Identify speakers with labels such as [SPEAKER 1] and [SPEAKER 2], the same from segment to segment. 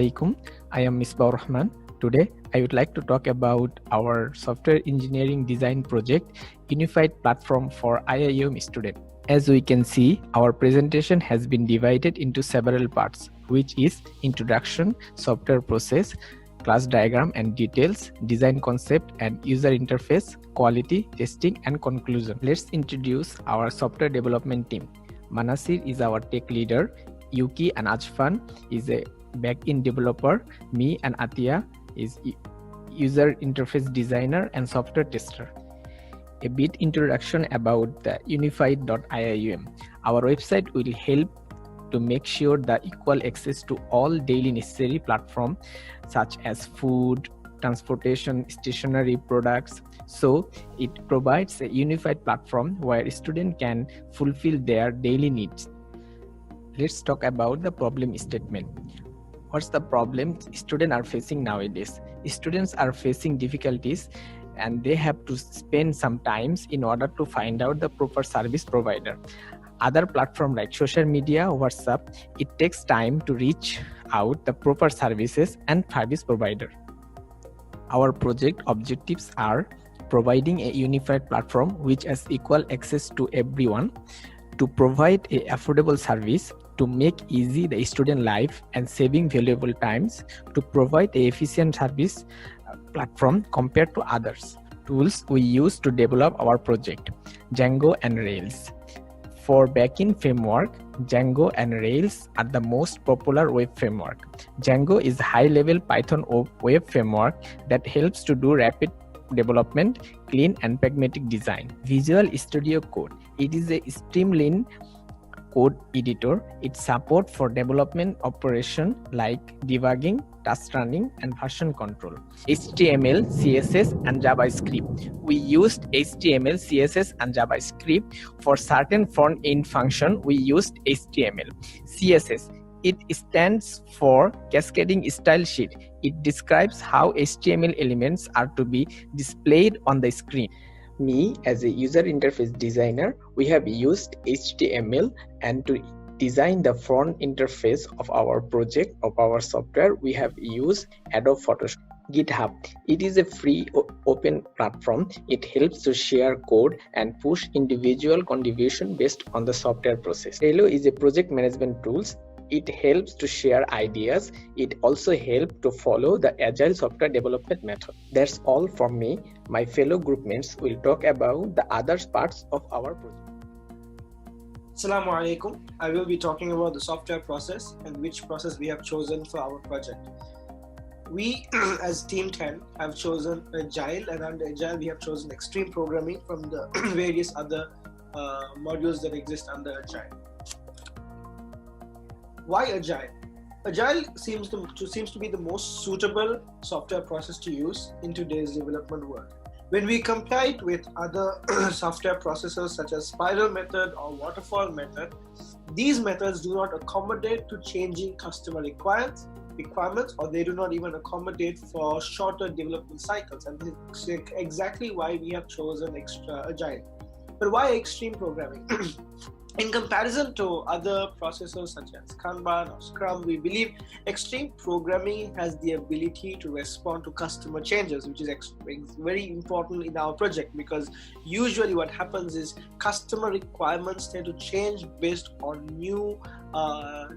[SPEAKER 1] alaikum. I am Misbah Rahman. Today, I would like to talk about our software engineering design project, Unified Platform for iium student. As we can see, our presentation has been divided into several parts, which is introduction, software process, class diagram and details, design concept and user interface, quality, testing and conclusion. Let's introduce our software development team. Manasir is our tech leader. Yuki and Ajfan is a back-end developer. Me and Atia is user interface designer and software tester. A bit introduction about the unified.iium. Our website will help to make sure the equal access to all daily necessary platforms such as food, transportation, stationery products. So it provides a unified platform where students can fulfill their daily needs. Let's talk about the problem statement. What's the problem students are facing nowadays? Students are facing difficulties and they have to spend some time in order to find out the proper service provider. Other platforms like social media, WhatsApp, it takes time to reach out the proper services and service provider. Our project objectives are providing a unified platform which has equal access to everyone, to provide a affordable service, to make easy the student life and saving valuable times, to provide a efficient service platform compared to others. Tools we use to develop our project: Django and Rails. For backend framework, Django and Rails are the most popular web framework. Django is a high-level Python web framework that helps to do rapid development, clean and pragmatic design. Visual Studio Code. It is a streamlined code editor. It supports for development operation like debugging, task running, and version control. HTML, CSS, and JavaScript. We used HTML, CSS, and JavaScript. For certain front-end function, we used HTML. CSS. It stands for Cascading Style Sheet. It describes how HTML elements are to be displayed on the screen. Me, as a user interface designer, we have used HTML, and to design the front interface of our project, of our software, we have used Adobe Photoshop. GitHub. It is a free open platform. It helps to share code and push individual contribution based on the software process. Trello is a project management tool. It helps to share ideas. It also helps to follow the agile software development method. That's all from me. My fellow group mates will talk about the other parts of our project.
[SPEAKER 2] Assalamu alaikum. I will be talking about the software process and which process we have chosen for our project. We as Team 10 have chosen Agile, and under Agile we have chosen extreme programming from the various other modules that exist under Agile. Why Agile? Agile seems to be the most suitable software process to use in today's development world. When we compare it with other software processes such as spiral method or waterfall method, these methods do not accommodate to changing customer requirements, or they do not even accommodate for shorter development cycles. And this is exactly why we have chosen Agile. But why extreme programming? In comparison to other processes such as Kanban or Scrum, we believe extreme programming has the ability to respond to customer changes, which is very important in our project, because usually what happens is customer requirements tend to change based on new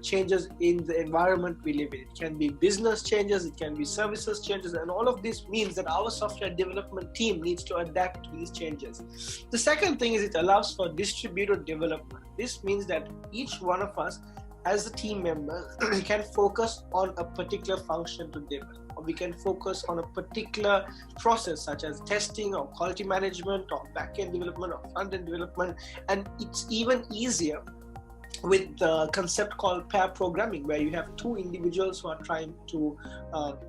[SPEAKER 2] changes in the environment we live in. It can be business changes, it can be services changes, and all of this means that our software development team needs to adapt to these changes. The second thing is it allows for distributed development. This means that each one of us as a team member can focus on a particular function to develop, or we can focus on a particular process such as testing or quality management or back-end development or front-end development. And it's even easier with the concept called pair programming, where you have two individuals who are trying to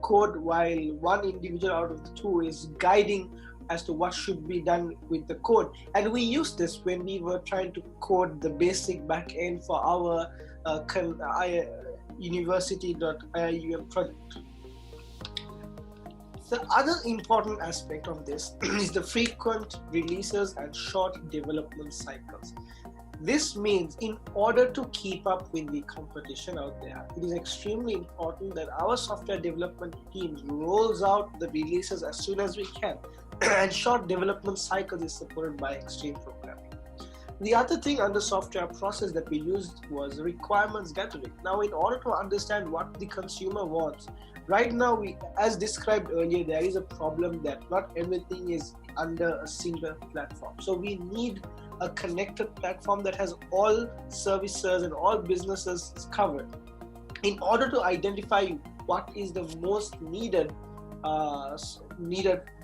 [SPEAKER 2] code, while one individual out of the two is guiding as to what should be done with the code. And we used this when we were trying to code the basic backend for our university.iium project. The other important aspect of this is the frequent releases and short development cycles. This means in order to keep up with the competition out there, it is extremely important that our software development teams rolls out the releases as soon as we can, and short development cycles is supported by extreme programming. The other thing under software process that we used was requirements gathering. Now, in order to understand what the consumer wants, right now, as described earlier, there is a problem that not everything is under a single platform. So we need a connected platform that has all services and all businesses covered. In order to identify what is the most needed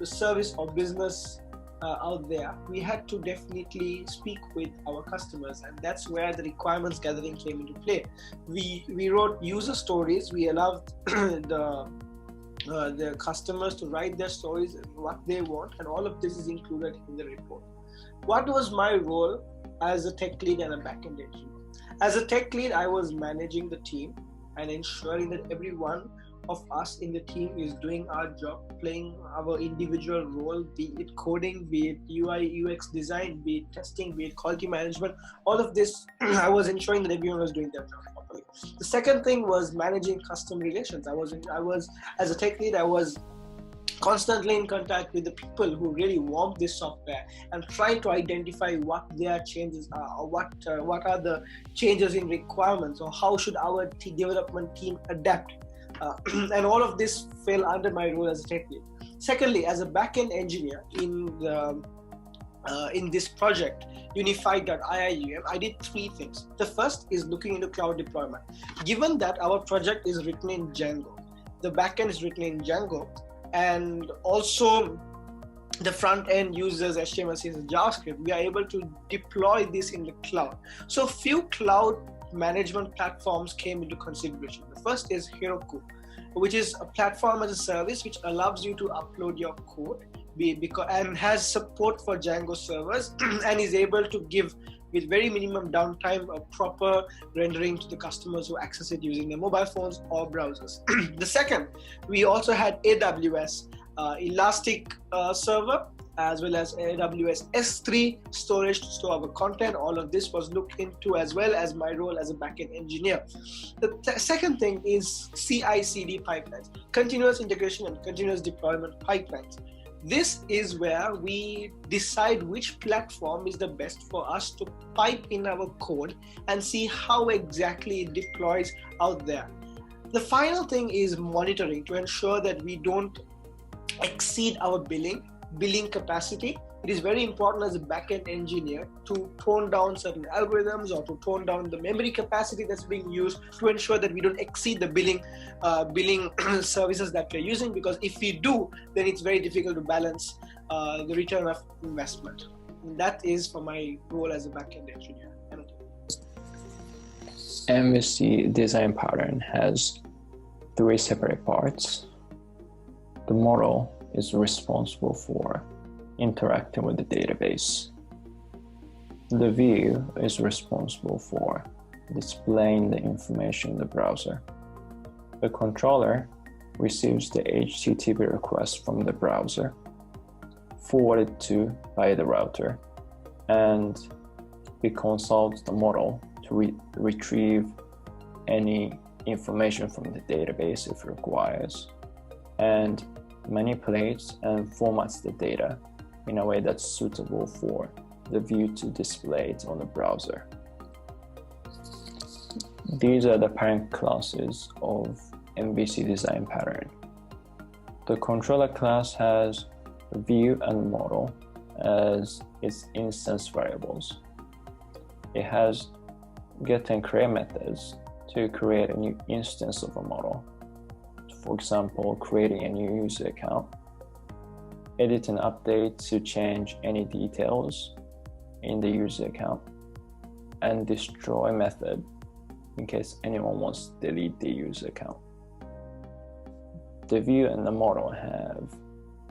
[SPEAKER 2] service or business out there, we had to definitely speak with our customers, and that's where the requirements gathering came into play. We wrote user stories. We allowed the customers to write their stories and what they want, and all of this is included in the report. What was my role as a tech lead and a backend engineer? As a tech lead, I was managing the team and ensuring that everyone of us in the team is doing our job, playing our individual role, be it coding, be it UI, UX design, be it testing, be it quality management. All of this, I was ensuring that everyone was doing their job properly. The second thing was managing customer relations. I was as a tech lead, I was constantly in contact with the people who really want this software and trying to identify what their changes are, or what are the changes in requirements, or how should our development team adapt. And all of this fell under my role as a tech lead. Secondly, as a backend engineer in this project, Unified.iium, I did three things. The first is looking into cloud deployment. Given that our project is written in Django, the backend is written in Django, and also the front end uses HTML, CSS, JavaScript, we are able to deploy this in the cloud. So few cloud management platforms came into consideration. The first is Heroku, which is a platform as a service which allows you to upload your code and has support for Django servers and is able to give, with very minimum downtime, a proper rendering to the customers who access it using their mobile phones or browsers. The second, we also had AWS Elastic Server, as well as AWS S3 storage to store our content. All of this was looked into, as well as my role as a backend engineer. The second thing is CI/CD pipelines, continuous integration and continuous deployment pipelines. This is where we decide which platform is the best for us to pipe in our code and see how exactly it deploys out there. The final thing is monitoring to ensure that we don't exceed our billing capacity. It is very important as a backend engineer to tone down certain algorithms or to tone down the memory capacity that's being used to ensure that we don't exceed the billing services that we're using, because if we do, then it's very difficult to balance the return of investment. And that is for my role as a backend engineer.
[SPEAKER 3] MVC design pattern has three separate parts. The model is responsible for interacting with the database. The view is responsible for displaying the information in the browser. The controller receives the HTTP request from the browser, forwarded to by the router, and it consults the model to retrieve any information from the database if it requires, and manipulates and formats the data in a way that's suitable for the view to display it on the browser. These are the parent classes of MVC design pattern. The controller class has view and model as its instance variables. It has get and create methods to create a new instance of a model. For example, creating a new user account, edit and update to change any details in the user account, and destroy method in case anyone wants to delete the user account. The view and the model have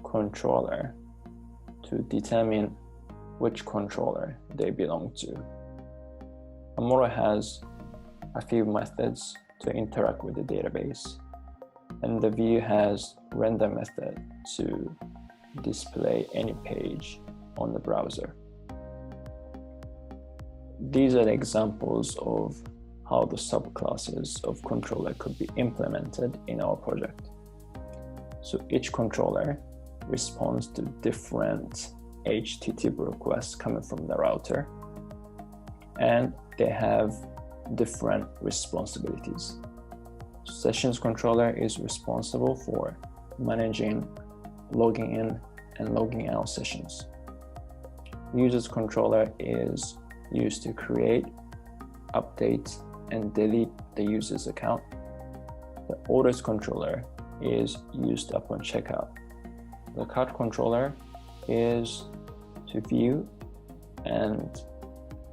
[SPEAKER 3] controller to determine which controller they belong to. A model has a few methods to interact with the database, and the view has render method to display any page on the browser. these are examples of how the subclasses of controller could be implemented in our project. So each controller responds to different HTTP requests coming from the router, and they have different responsibilities. Sessions controller is responsible for managing logging in and logging out sessions. Users controller is used to create, update, and delete the user's account. The orders controller is used upon checkout. The cart controller is to view and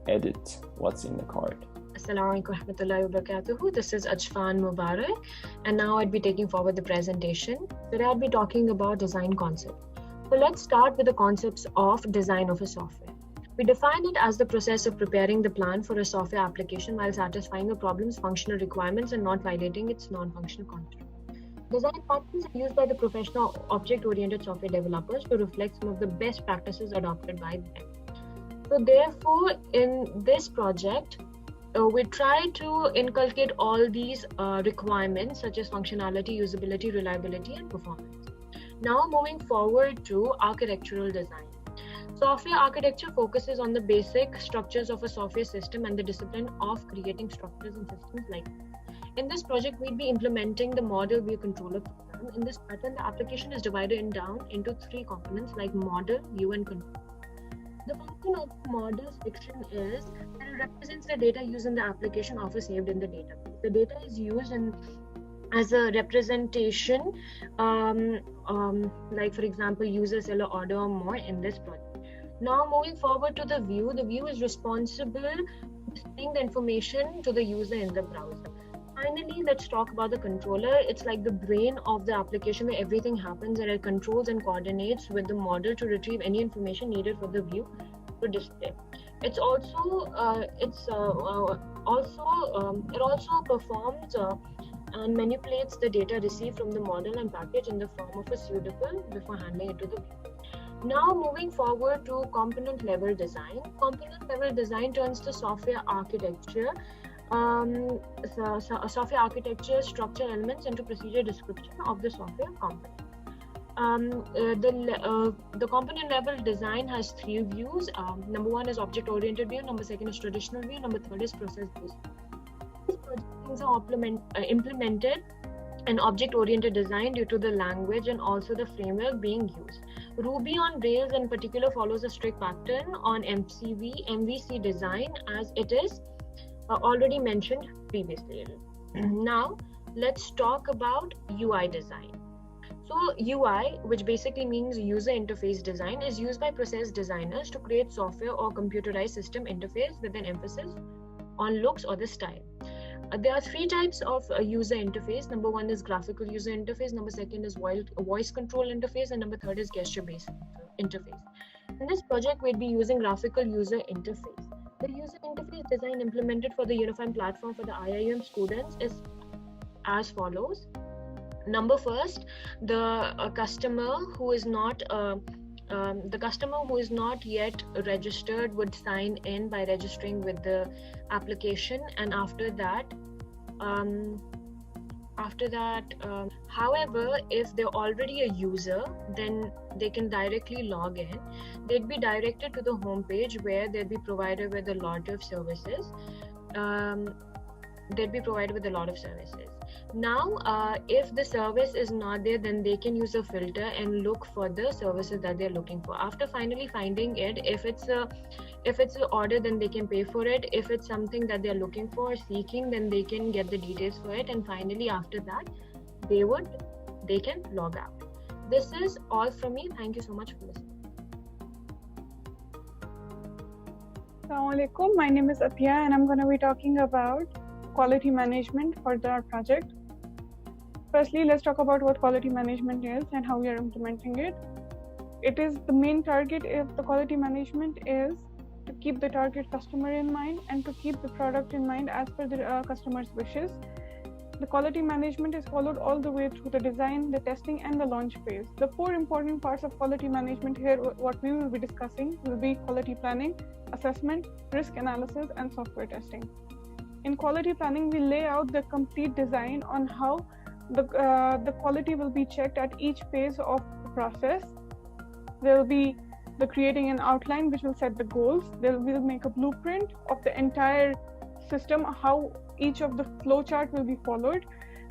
[SPEAKER 3] edit what's in the cart.
[SPEAKER 4] Assalamu alaikum warahmatullahi wabarakatuh. This is Ajfan Mubarak, and now I'd be taking forward the presentation. Today I'll be talking about design concept. So let's start with the concepts of design of a software. We define it as the process of preparing the plan for a software application while satisfying a problem's functional requirements and not violating its non-functional content. Design patterns are used by the professional object-oriented software developers to reflect some of the best practices adopted by them. So therefore, in this project, we try to inculcate all these requirements such as functionality, usability, reliability, and performance. Now moving forward to architectural design. Software architecture focuses on the basic structures of a software system and the discipline of creating structures and systems like this. In this project, we'll be implementing the model view controller program. In this pattern, the application is divided down into three components like model, view, and control. The function of the model section is that it represents the data used in the application often saved in the database. The data is used as a representation, like for example, user, seller, order, or more in this project. Now moving forward to the view is responsible for displaying the information to the user in the browser. Finally, let's talk about the controller. It's like the brain of the application where everything happens, and it controls and coordinates with the model to retrieve any information needed for the view to display. It also performs and manipulates the data received from the model and package in the form of a suitable before handling it to the view. Now moving forward to component level design. Component level design turns the software architecture software architecture structure elements into procedure description of the software component. The component level design has three views. Number one is object oriented view, number second is traditional view, number third is process based. These projects are implemented in object oriented design due to the language and also the framework being used. Ruby on Rails in particular follows a strict pattern on MVC design, as it is already mentioned previously. Now let's talk about UI design. So UI, which basically means user interface design, is used by process designers to create software or computerized system interface with an emphasis on looks or the style. There are three types of user interface. Number one is graphical user interface, number second is voice control interface, and number third is gesture based interface. In this project, we'll be using graphical user interface. The user interface design implemented for the unifying platform for the iium students is as follows. Number first, the customer who is not yet registered would sign in by registering with the application, and after that, however, if they're already a user, then they can directly log in. They'd be directed to the home page where they'll be provided with a lot of services. Now, if the service is not there, then they can use a filter and look for the services that they're looking for. After finally finding it, if it's an order, then they can pay for it. If it's something that they're looking for, seeking, then they can get the details for it. And finally, after that, they can log out. This is all from me. Thank you so much for listening.
[SPEAKER 5] Assalamu alaikum. My name is Athiya, and I'm going to be talking about quality management for the project. Firstly, let's talk about what quality management is and how we are implementing it. It is the main target of the quality management is to keep the target customer in mind and to keep the product in mind as per the customer's wishes. The quality management is followed all the way through the design, the testing, and the launch phase. The 4 important parts of quality management here, what we will be discussing, will be quality planning, assessment, risk analysis, and software testing. In quality planning, we lay out the complete design on how the quality will be checked at each phase of the process. There will be the creating an outline which will set the goals. Then we'll make a blueprint of the entire system, how each of the flowchart will be followed.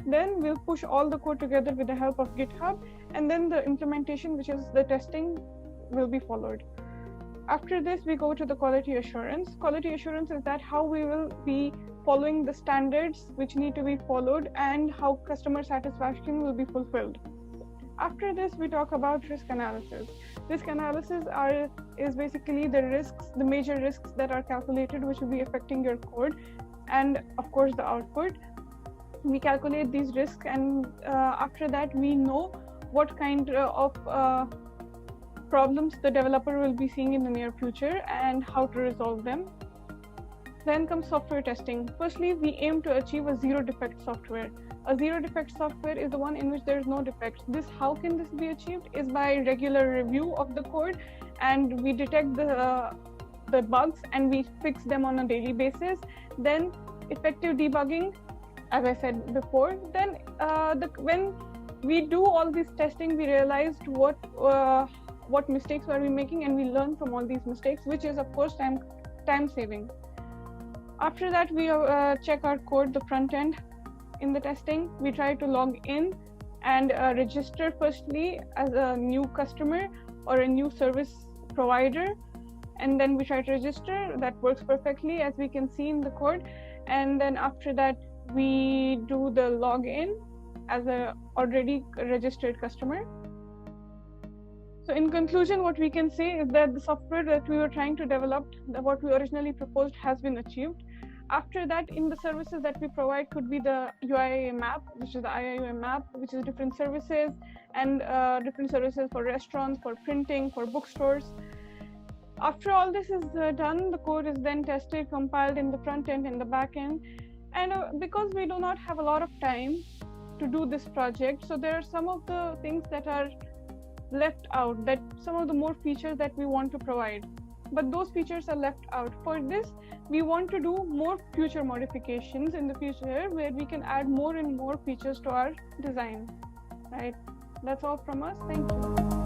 [SPEAKER 5] Then we'll push all the code together with the help of GitHub, and then the implementation, which is the testing, will be followed. After this, we go to the quality assurance. Quality assurance is that how we will be following the standards which need to be followed and how customer satisfaction will be fulfilled. After this, we talk about risk analysis. Risk analysis is basically the risks, the major risks that are calculated which will be affecting your code, and of course the output. We calculate these risks, and after that we know what kind of problems the developer will be seeing in the near future and how to resolve them. Then comes software testing. Firstly, we aim to achieve a zero defect software. A zero defect software is the one in which there is no defects. How can this be achieved? Is by regular review of the code, and we detect the bugs and we fix them on a daily basis. Then effective debugging, as I said before. Then when we do all this testing, we realized what mistakes were we making, and we learn from all these mistakes, which is of course time saving. After that, we check our code, the front end. In the testing, we try to log in and register firstly as a new customer or a new service provider, and then we try to register. That works perfectly, as we can see in the code. And then after that, we do the login as a already registered customer. So in conclusion, what we can say is that the software that we were trying to develop, what we originally proposed, has been achieved. After that, in the services that we provide could be the UI map, which is the iium map, which is different services, and different services for restaurants, for printing, for bookstores. After all this is done, the code is then tested, compiled in the front end and the back end. And because we do not have a lot of time to do this project, so there are some of the things that are left out, that some of the more features that we want to provide, but those features are left out. For this, we want to do more future modifications in the future, where we can add more and more features to our design. Right? That's all from us. Thank you.